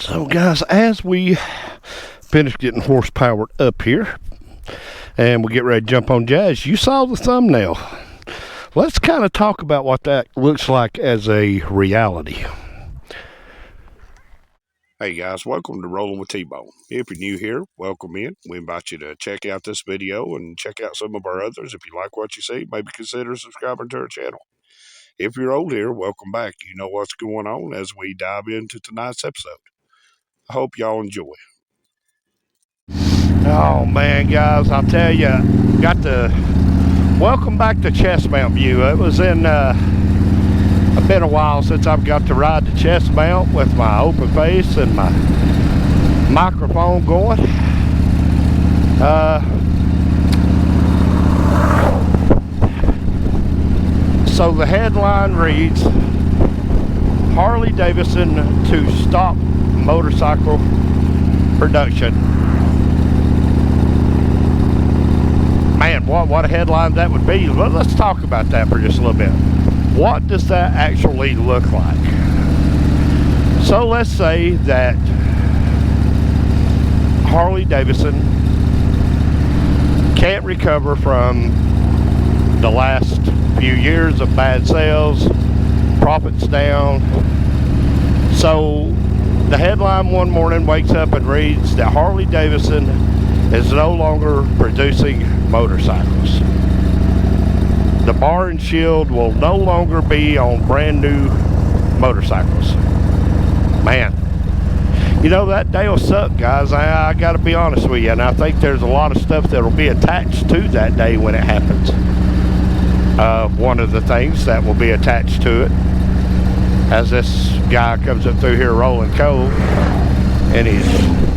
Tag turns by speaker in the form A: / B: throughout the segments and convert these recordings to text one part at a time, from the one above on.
A: So guys, as we finish getting horsepowered up here and we get ready to jump on Jazz, you saw the thumbnail. Let's kind of talk about what that looks like as a reality.
B: Hey guys, welcome to Rolling with T-Bone. If you're new here, welcome in. We invite you to check out this video and check out some of our others. If you like what you see, maybe consider subscribing to our channel. If you're old here, welcome back. You know what's going on as we dive into tonight's episode. I hope y'all enjoy.
A: Oh man, guys, I'll tell you, got to welcome back to Chest Mount View. It was in been a while since I've got to ride the chest mount with my open face and my microphone going. So the headline reads, Harley Davidson to stop motorcycle production. Man, what a headline that would be. Well, let's talk about that for just a little bit. What does that actually look like? So let's say that Harley Davidson can't recover from the last few years of bad sales, profits down. So the headline one morning wakes up and reads that Harley Davidson is no longer producing motorcycles. The bar and shield will no longer be on brand new motorcycles. Man, you know, that day will suck, guys. I gotta be honest with you, and I think there's a lot of stuff that will be attached to that day when it happens. One of the things that will be attached to it, as this guy comes up through here rolling coal in his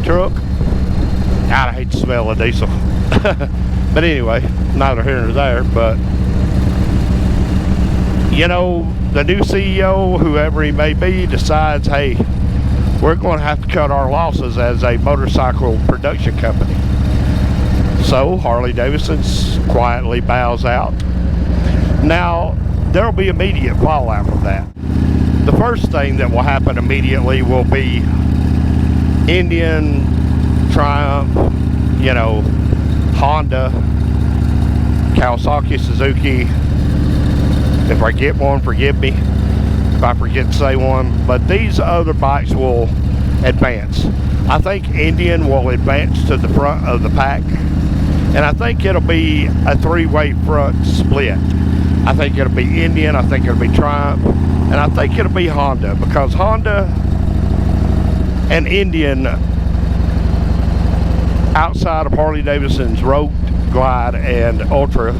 A: truck. God, I hate the smell of diesel. But anyway, neither here nor there. But you know, the new CEO, whoever he may be, decides, hey, we're going to have to cut our losses as a motorcycle production company. So Harley Davidson quietly bows out. Now, there will be immediate fallout from that. The first thing that will happen immediately will be Indian, Triumph, you know, Honda, Kawasaki, Suzuki. If I get one, forgive me if I forget to say one, but these other bikes will advance. I think Indian will advance to the front of the pack, and I think it'll be a three-way front split. I think it'll be Indian, I think it'll be Triumph, and I think it'll be Honda, because Honda and Indian, outside of Harley Davidson's Rogue, Glide, and Ultra,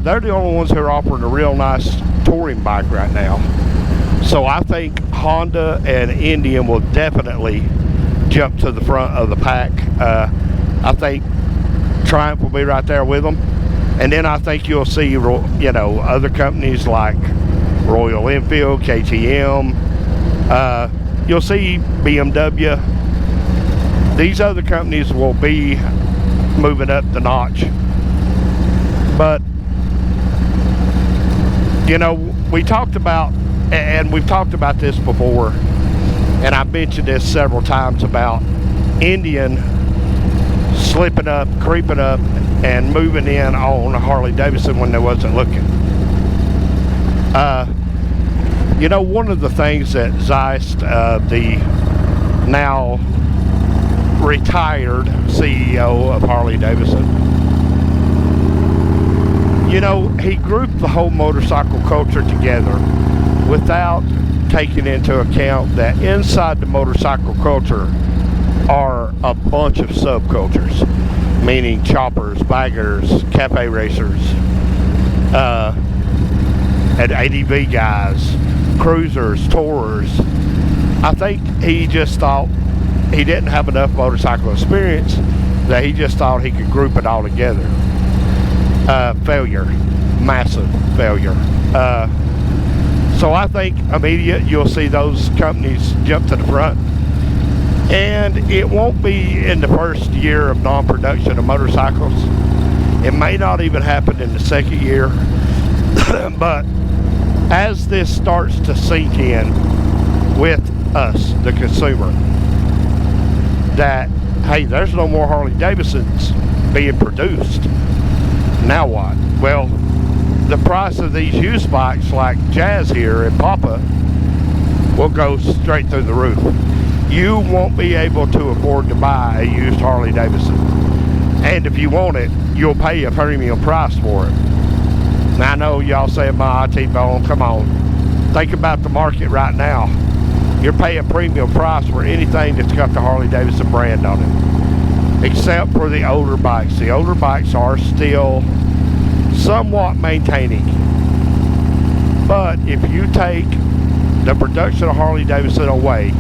A: they're the only ones who are offering a real nice touring bike right now. So I think Honda and Indian will definitely jump to the front of the pack. I think Triumph will be right there with them. And then I think you'll see, you know, other companies like Royal Enfield, KTM. You'll see BMW. These other companies will be moving up the notch. But you know, we talked about, and we've talked about this before, and I've mentioned this several times about Indian slipping up, creeping up, and moving in on Harley Davidson when they wasn't looking. You know, one of the things that Zeist, the now retired CEO of Harley Davidson, you know, he grouped the whole motorcycle culture together without taking into account that inside the motorcycle culture are a bunch of subcultures, meaning choppers, baggers, cafe racers, and ADV guys, cruisers, tourers. I think he just thought he didn't have enough motorcycle experience, that he just thought he could group it all together. Failure, massive failure. So I think immediate you'll see those companies jump to the front, and it won't be in the first year of non-production of motorcycles. It may not even happen in the second year, but as this starts to sink in with us, the consumer, that, hey, there's no more Harley Davidsons being produced. Now what? Well, the price of these used bikes like Jazz here in Papa will go straight through the roof. You won't be able to afford to buy a used Harley Davidson. And if you want it, you'll pay a premium price for it. Now I know y'all say, my T-Bone, come on. Think about the market right now. You're paying premium price for anything that's got the Harley Davidson brand on it. Except for the older bikes. The older bikes are still somewhat maintaining. But if you take the production of Harley Davidson away,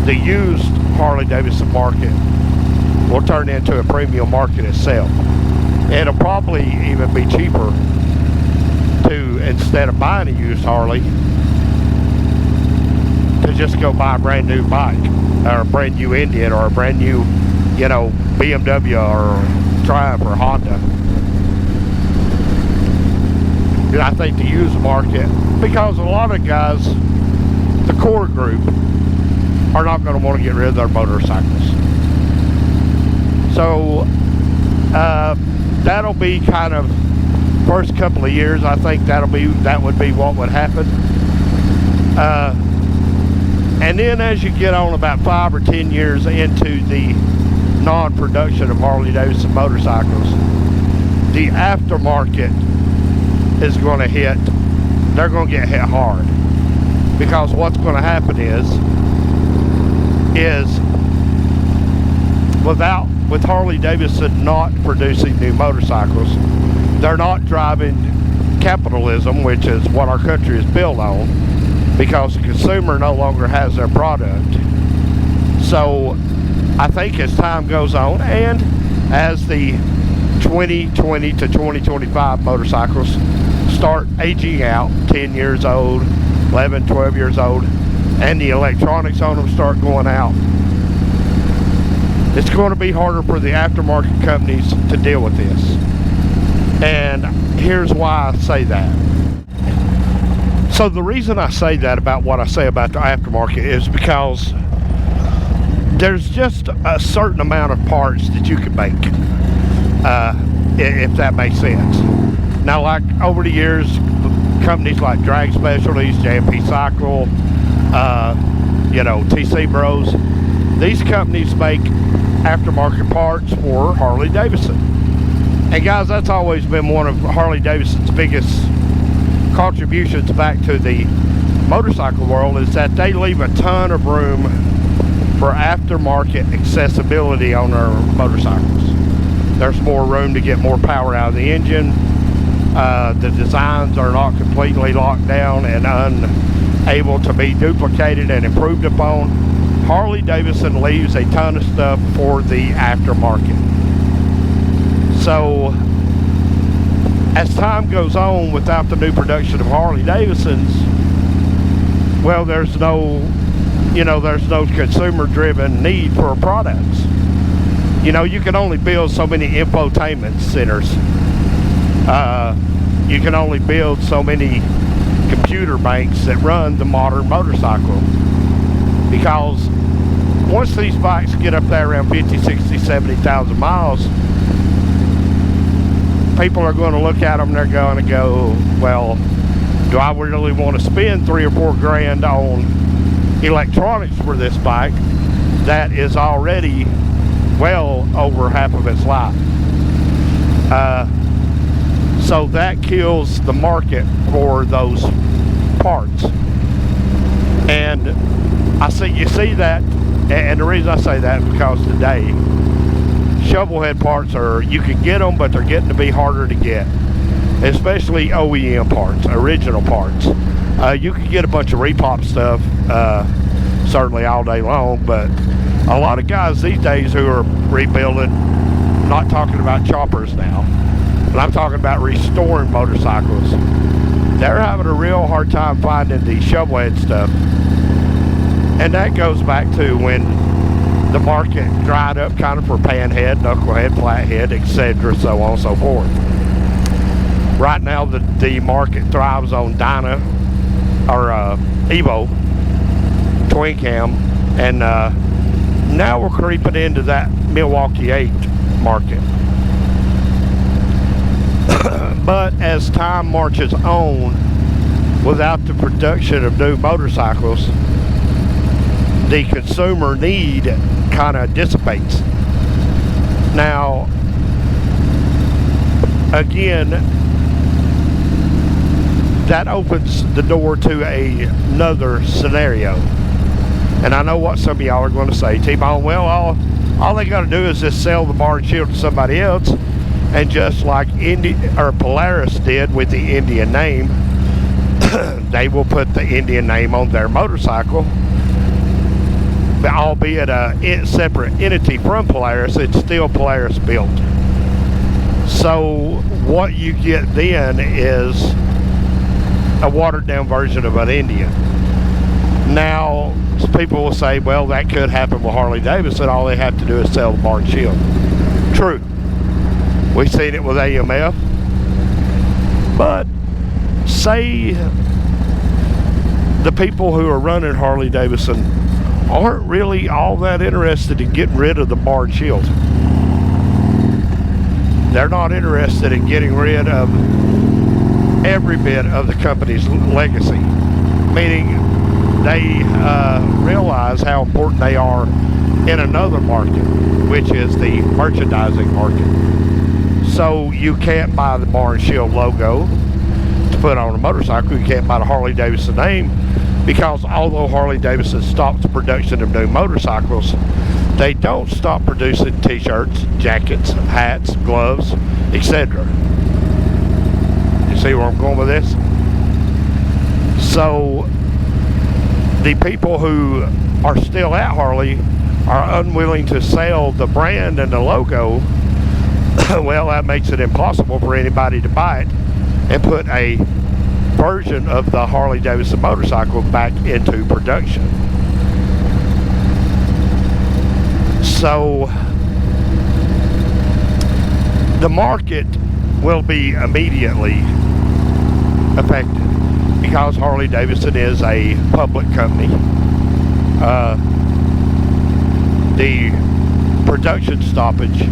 A: the used Harley Davidson market will turn into a premium market itself. It'll probably even be cheaper to, instead of buying a used Harley, to just go buy a brand new bike, or a brand new Indian, or a brand new, you know, BMW or Triumph or Honda. And I think the used market, because a lot of guys, the core group, are not going to want to get rid of their motorcycles. So that'll be kind of first couple of years. I think that would be what would happen. And then as you get on about 5 or 10 years into the non-production of Harley Davidson motorcycles, the aftermarket is going to hit. They're going to get hit hard, because what's going to happen is with Harley Davidson not producing new motorcycles, they're not driving capitalism, which is what our country is built on, because the consumer no longer has their product. So I think as time goes on, and as the 2020 to 2025 motorcycles start aging out, 10 years old, 11, 12 years old, and the electronics on them start going out, it's going to be harder for the aftermarket companies to deal with this. And here's why I say that. So the reason I say that about what I say about the aftermarket is because there's just a certain amount of parts that you can make, if that makes sense. Now, like over the years, companies like Drag Specialties, J&P Cycle, you know, TC Bros, these companies make aftermarket parts for Harley Davidson. And guys, that's always been one of Harley Davidson's biggest contributions back to the motorcycle world, is that they leave a ton of room for aftermarket accessibility on their motorcycles. There's more room to get more power out of the engine. The designs are not completely locked down and unable to be duplicated and improved upon. Harley Davidson leaves a ton of stuff for the aftermarket. So as time goes on without the new production of Harley Davidsons, well, there's no consumer driven need for products. You know, you can only build so many infotainment centers. You can only build so many computer banks that run the modern motorcycle, because once these bikes get up there around 50, 60, 70,000 miles, people are going to look at them and they're going to go, well, do I really want to spend $3 or $4 grand on electronics for this bike that is already well over half of its life? So that kills the market for those parts. And you see that, and the reason I say that is because today shovelhead parts you can get them, but they're getting to be harder to get, especially OEM parts, original parts. You can get a bunch of repop stuff certainly all day long, but a lot of guys these days who are rebuilding, I'm not talking about choppers now, but I'm talking about restoring motorcycles, they're having a real hard time finding the shovelhead stuff. And that goes back to when the market dried up kind of for panhead, knucklehead, flathead, etc., so on and so forth. Right now the market thrives on Dyna or Evo twin cam, and now we're creeping into that Milwaukee 8 market. But as time marches on, without the production of new motorcycles, the consumer need kind of dissipates. Now, again, that opens the door to another scenario. And I know what some of y'all are going to say, T-Bone, well, all they got to do is just sell the bar and shield to somebody else, and just like Polaris did with the Indian name, they will put the Indian name on their motorcycle, albeit a separate entity from Polaris. It's still Polaris built. So what you get then is a watered down version of an Indian. Now, people will say, well, that could happen with Harley Davidson. All they have to do is sell the bar and shield. True. We've seen it with AMF. But say the people who are running Harley Davidson aren't really all that interested in getting rid of the bar and shield. They're not interested in getting rid of every bit of the company's legacy. Meaning, they realize how important they are in another market, which is the merchandising market. So you can't buy the bar and shield logo to put on a motorcycle. You can't buy the Harley Davidson name, because although Harley Davidson stops the production of new motorcycles, they don't stop producing t-shirts, jackets, hats, gloves, etc. You see where I'm going with this? So the people who are still at Harley are unwilling to sell the brand and the logo. Well, that makes it impossible for anybody to buy it and put a version of the Harley Davidson motorcycle back into production. So the market will be immediately affected, because Harley Davidson is a public company. The production stoppage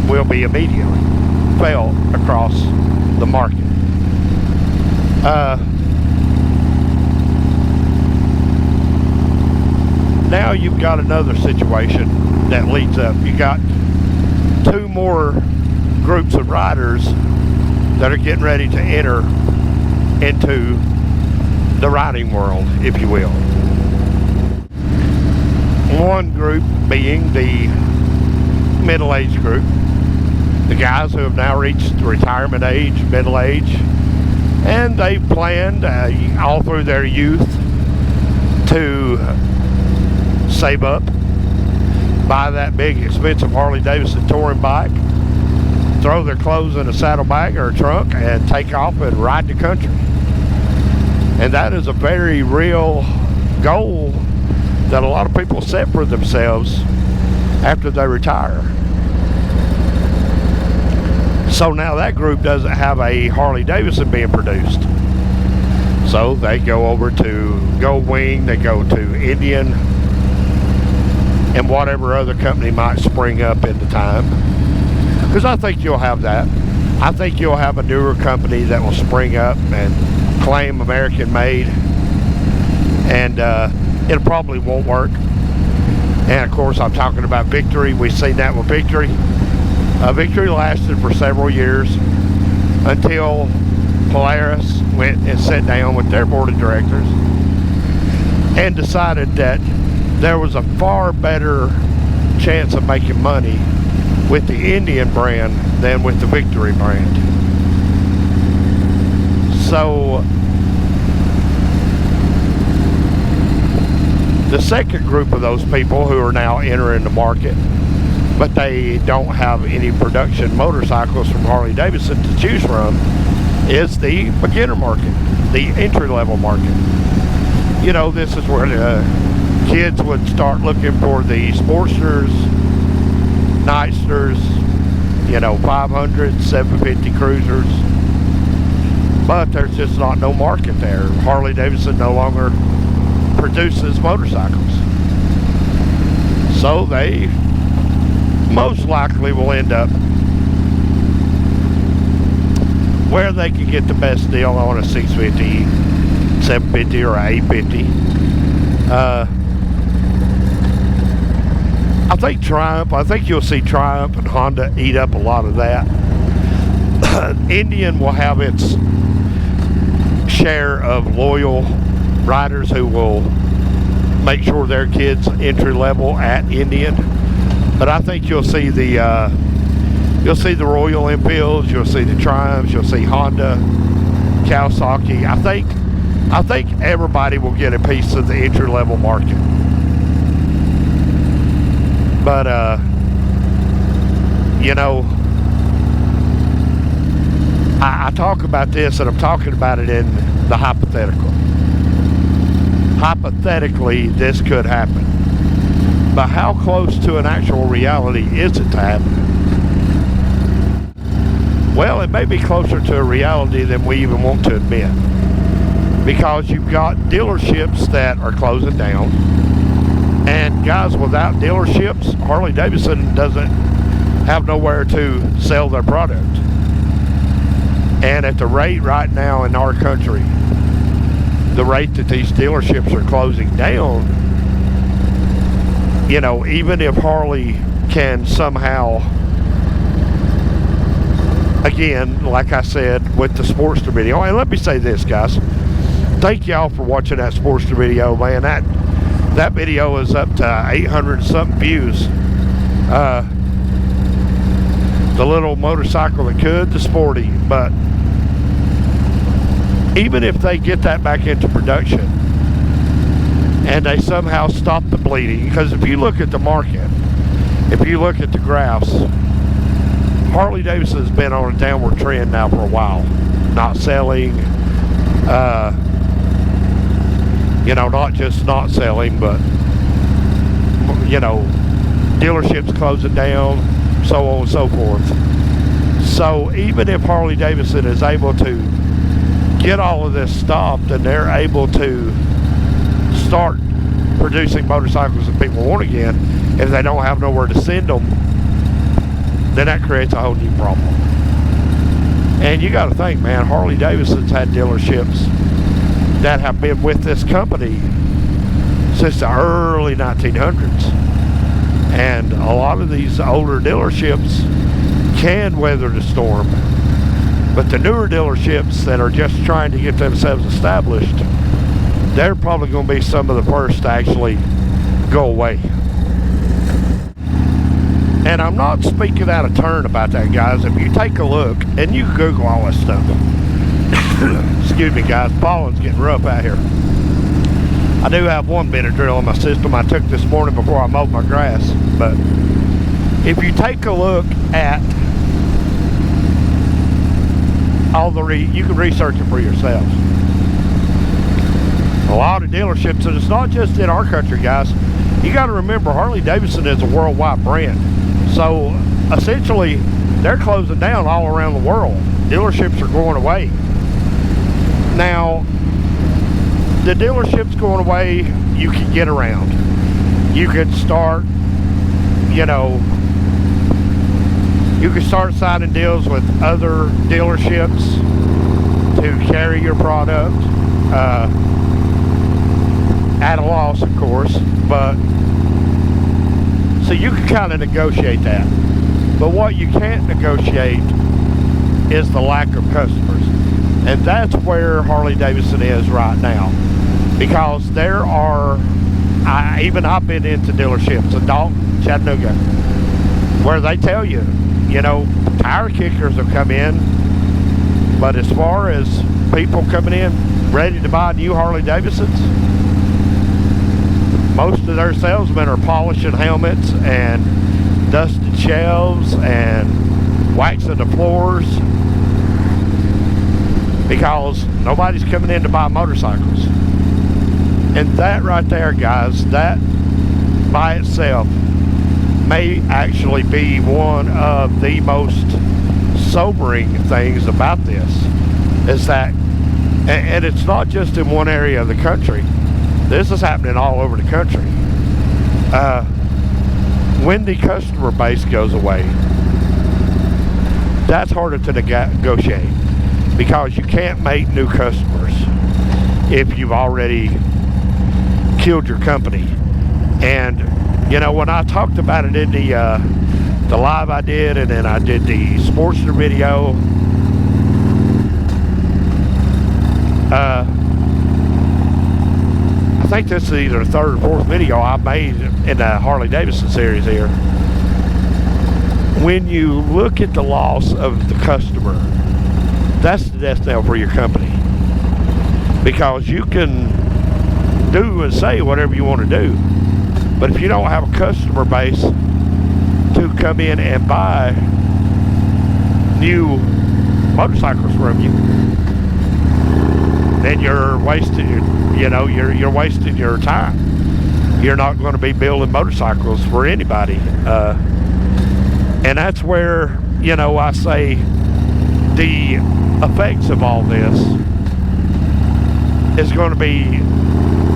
A: will be immediately felt across the market. Now you've got another situation that leads up. You got two more groups of riders that are getting ready to enter into the riding world, if you will. One group being the middle-aged group, the guys who have now reached retirement age, middle age, and they've planned all through their youth to save up, buy that big expensive Harley Davidson touring bike, throw their clothes in a saddlebag or a trunk, and take off and ride the country. And that is a very real goal that a lot of people set for themselves after they retire. So now that group doesn't have a Harley Davidson being produced. So they go over to Gold Wing, they go to Indian, and whatever other company might spring up in the time. Because I think you'll have that. I think you'll have a newer company that will spring up and claim American made, and it probably won't work. And of course, I'm talking about Victory. We've seen that with Victory. Victory lasted for several years until Polaris went and sat down with their board of directors and decided that there was a far better chance of making money with the Indian brand than with the Victory brand. So the second group of those people who are now entering the market, but they don't have any production motorcycles from Harley Davidson to choose from, is the beginner market, the entry-level market. You know, this is where the kids would start looking for the Sportsters, Nightsters, you know, 500, 750 Cruisers. but there's just not no market there. Harley Davidson no longer produces motorcycles, so they most likely will end up where they can get the best deal on a 650, 750, or a 850. I think you'll see Triumph and Honda eat up a lot of that. Indian will have its share of loyal riders who will make sure their kids entry level at Indian. But I think you'll see the Royal Enfields, you'll see the Triumphs, you'll see Honda, Kawasaki. I think everybody will get a piece of the entry level market. But you know, I talk about this, and I'm talking about it in the hypothetical. Hypothetically, this could happen. But how close to an actual reality is it to happen? Well, it may be closer to a reality than we even want to admit. Because you've got dealerships that are closing down. And guys, without dealerships, Harley Davidson doesn't have nowhere to sell their product. And at the rate right now in our country, the rate that these dealerships are closing down, you know, even if Harley can somehow, again, like I said, with the Sportster video, and let me say this, guys, thank y'all for watching that Sportster video, man. That video is up to 800 something views. The little motorcycle that could, the Sporty, but even if they get that back into production and they somehow stop the bleeding, because if you look at the market, if you look at the graphs, Harley Davidson has been on a downward trend now for a while. Not selling, you know, not just not selling, but, you know, dealerships closing down, so on and so forth. So even if Harley Davidson is able to get all of this stopped and they're able to start producing motorcycles that people want again, if they don't have nowhere to send them, then that creates a whole new problem. And you got to think, man, Harley Davidson's had dealerships that have been with this company since the early 1900s. And a lot of these older dealerships can weather the storm. But the newer dealerships that are just trying to get themselves established, they're probably going to be some of the first to actually go away. And I'm not speaking out of turn about that, guys. If you take a look, and you can Google all this stuff. Excuse me, guys. Pollen's getting rough out here. I do have one Benadryl in my system I took this morning before I mowed my grass. But if you take a look at all the you can research it for yourselves. A lot of dealerships, and it's not just in our country, guys. You got to remember, Harley Davidson is a worldwide brand. So essentially, they're closing down all around the world. Dealerships are going away. Now, the dealerships going away, you can get around. You could start, you know, you can start signing deals with other dealerships to carry your product at a loss, of course, but so you can kind of negotiate that. But what you can't negotiate is the lack of customers, and that's where Harley Davidson is right now, because there are, I've been into dealerships in Dalton, Chattanooga, where they tell you, you know, tire kickers have come in, but as far as people coming in ready to buy new Harley Davidsons, most of their salesmen are polishing helmets and dusting shelves and waxing the floors, because nobody's coming in to buy motorcycles. And that right there, guys, that by itself may actually be one of the most sobering things about this. is that, and it's not just in one area of the country. This is happening all over the country. When the customer base goes away, that's harder to negotiate, because you can't make new customers if you've already killed your company. And you know, when I talked about it in the live I did, and then I did the Sportster video, I think this is either the third or fourth video I made in the Harley Davidson series here. When you look at the loss of the customer, that's the death knell for your company. Because you can do and say whatever you want to do, but if you don't have a customer base to come in and buy new motorcycles from you, then you're wasting, you know, you're wasting your time. You're not going to be building motorcycles for anybody. And that's where, you know, I say the effects of all this is going to be,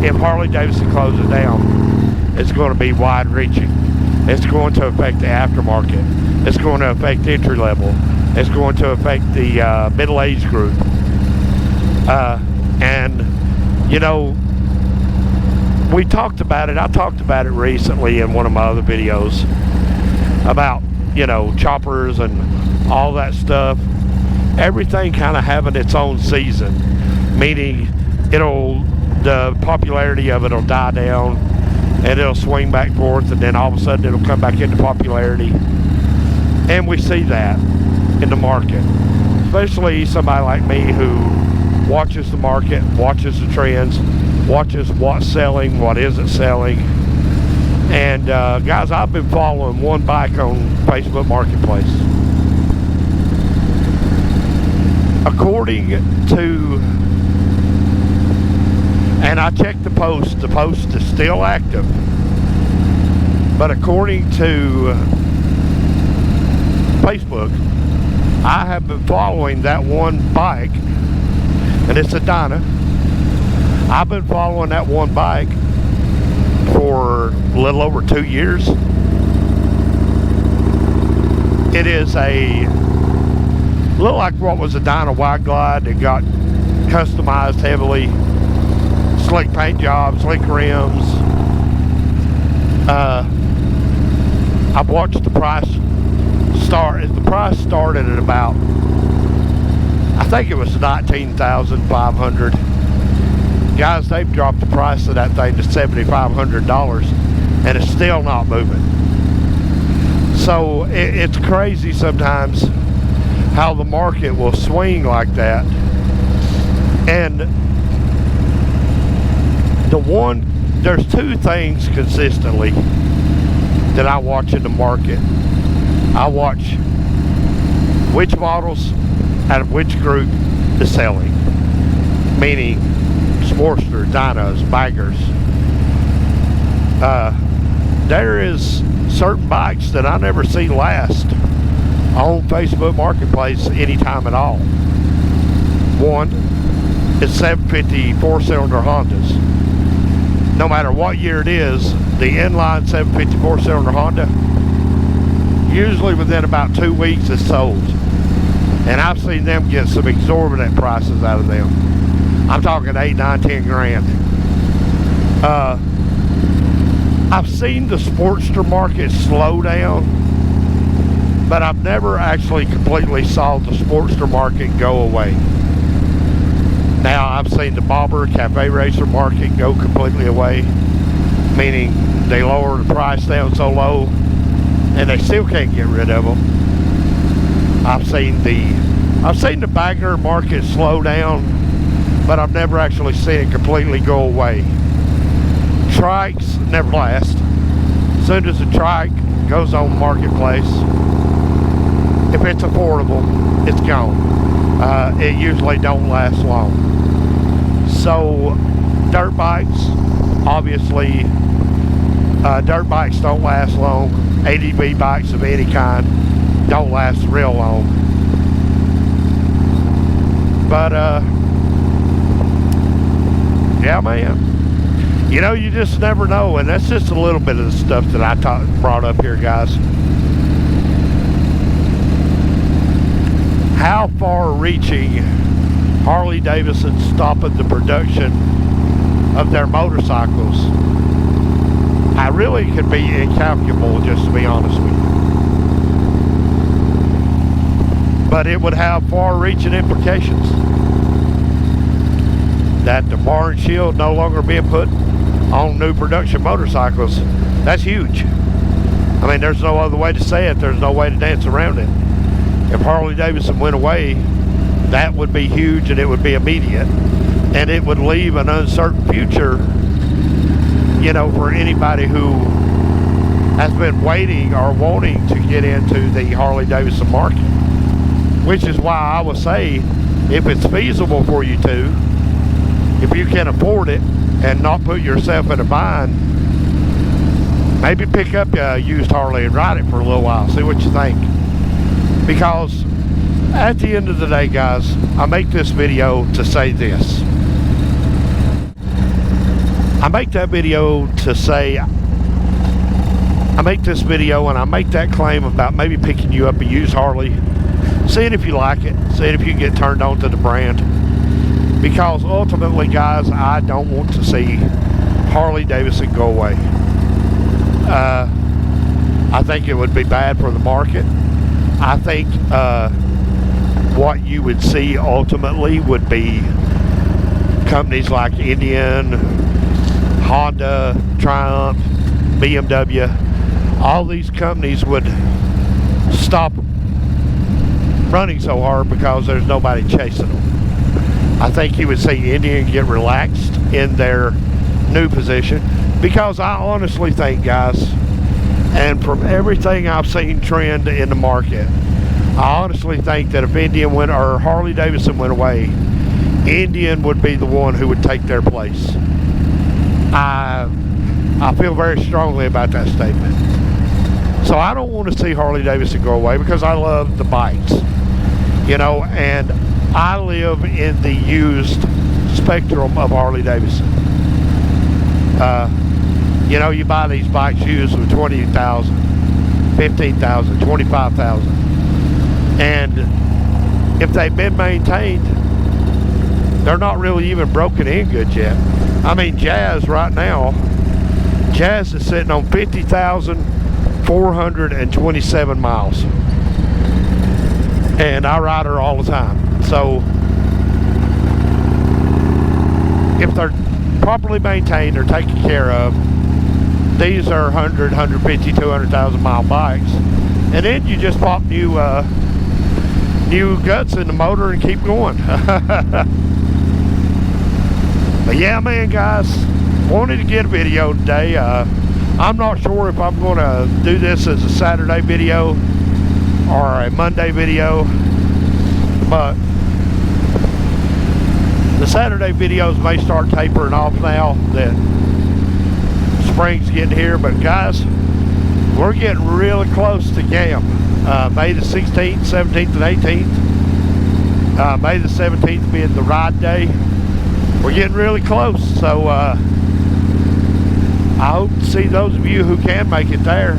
A: if Harley Davidson closes down, it's going to be wide reaching. It's going to affect the aftermarket. It's going to affect entry level. It's going to affect the middle age group. And, you know, we talked about it. I talked about it recently in one of my other videos about, you know, choppers and all that stuff. Everything kind of having its own season, meaning the popularity of it will die down and it'll swing back and forth, and then all of a sudden it'll come back into popularity. And we see that in the market, especially somebody like me who watches the market, watches the trends, watches what's selling, what isn't selling. And guys, I've been following one bike on Facebook Marketplace. According to, and I checked the post is still active, but according to Facebook, I have been following that one bike, and it's a Dyna. I've been following that one bike for a little over 2 years. It is a little like what was a Dyna Wide Glide that got customized heavily, slick paint jobs, slick rims. I've watched the price start. The price started at about, I think it was $19,500. Guys, they've dropped the price of that thing to $7,500, and it's still not moving. So it's crazy sometimes how the market will swing like that. And there's two things consistently that I watch in the market. I watch which models out of which group is selling, meaning Sportster, Dynas, Baggers. There is certain bikes that I never see last on Facebook Marketplace anytime at all. One is 750 4-cylinder Hondas. No matter what year it is, the inline 750 4-cylinder Honda, usually within about 2 weeks is sold. And I've seen them get some exorbitant prices out of them. I'm talking 8, 9, 10 grand. I've seen the Sportster market slow down, but I've never actually completely saw the Sportster market go away. Now I've seen the Bobber Cafe Racer market go completely away, meaning they lower the price down so low and they still can't get rid of them. I've seen the bagger market slow down, but I've never actually seen it completely go away. Trikes never last. As soon as a trike goes on the marketplace, if it's affordable, it's gone. It usually don't last long. So dirt bikes, obviously, dirt bikes don't last long. ADV bikes of any kind don't last real long. But yeah, man. You know, you just never know, and that's just a little bit of the stuff that I brought up here, guys. How far-reaching Harley-Davidson stopping the production of their motorcycles, I really could be incalculable, just to be honest with you. But it would have far-reaching implications. That the bar and shield no longer being put on new production motorcycles, that's huge. I mean, there's no other way to say it. There's no way to dance around it. If Harley-Davidson went away, that would be huge, and it would be immediate, and it would leave an uncertain future, you know, for anybody who has been waiting or wanting to get into the Harley-Davidson market. Which is why I would say, if it's feasible for you to, if you can afford it and not put yourself in a bind, maybe pick up a used Harley and ride it for a little while, see what you think. Because at the end of the day, guys, I make this video to say this. I make that video to say, I make this video and I make that claim about maybe picking you up a used Harley, seeing if you like it, seeing if you can get turned on to the brand. Because ultimately, guys, I don't want to see Harley-Davidson go away. I think it would be bad for the market. I think what you would see ultimately would be companies like Indian, Honda, Triumph, BMW. All these companies would stop running so hard because there's nobody chasing them. I think you would see Indian get relaxed in their new position, because I honestly think, guys, and from everything I've seen trend in the market, I honestly think that if Indian went, or Harley-Davidson went away, Indian would be the one who would take their place. I feel very strongly about that statement. So I don't want to see Harley-Davidson go away, because I love the bikes, you know, and I live in the used spectrum of Harley-Davidson. You know, you buy these bikes used with $20,000, $15,000, $25,000. And if they've been maintained, they're not really even broken in good yet. I mean, Jazz right now, Jazz is sitting on 50,427 miles. And I ride her all the time. So if they're properly maintained or taken care of, these are 100, 150, 200,000 mile bikes. And then you just pop new guts in the motor and keep going. But yeah, man, guys, wanted to get a video today. I'm not sure if I'm going to do this as a Saturday video or a Monday video, but the Saturday videos may start tapering off now that spring's getting here. But guys, we're getting really close to GAM. May the 16th, 17th, and 18th. May the 17th being the ride day. We're getting really close, so I hope to see those of you who can make it there.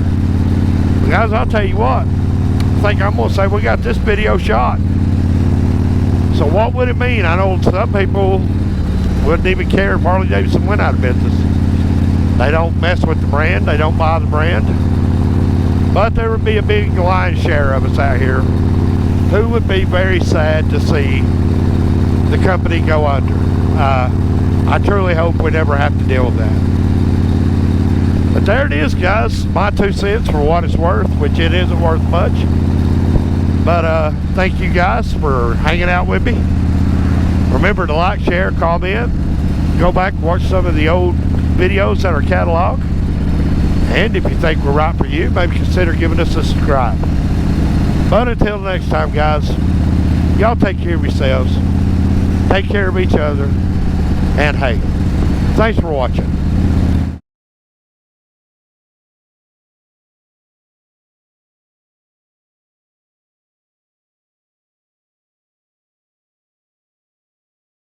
A: But guys, I'll tell you what, I think I'm going to say we got this video shot. So what would it mean? I know some people wouldn't even care if Harley-Davidson went out of business. They don't mess with the brand. They don't buy the brand. But there would be a big lion's share of us out here who would be very sad to see the company go under. I truly hope we never have to deal with that. But there it is, guys. My 2 cents for what it's worth, which it isn't worth much. But thank you guys for hanging out with me. Remember to like, share, comment. Go back and watch some of the old videos in our catalog. And if you think we're right for you, maybe consider giving us a subscribe. But until next time, guys, y'all take care of yourselves. Take care of each other. And hey, thanks for watching.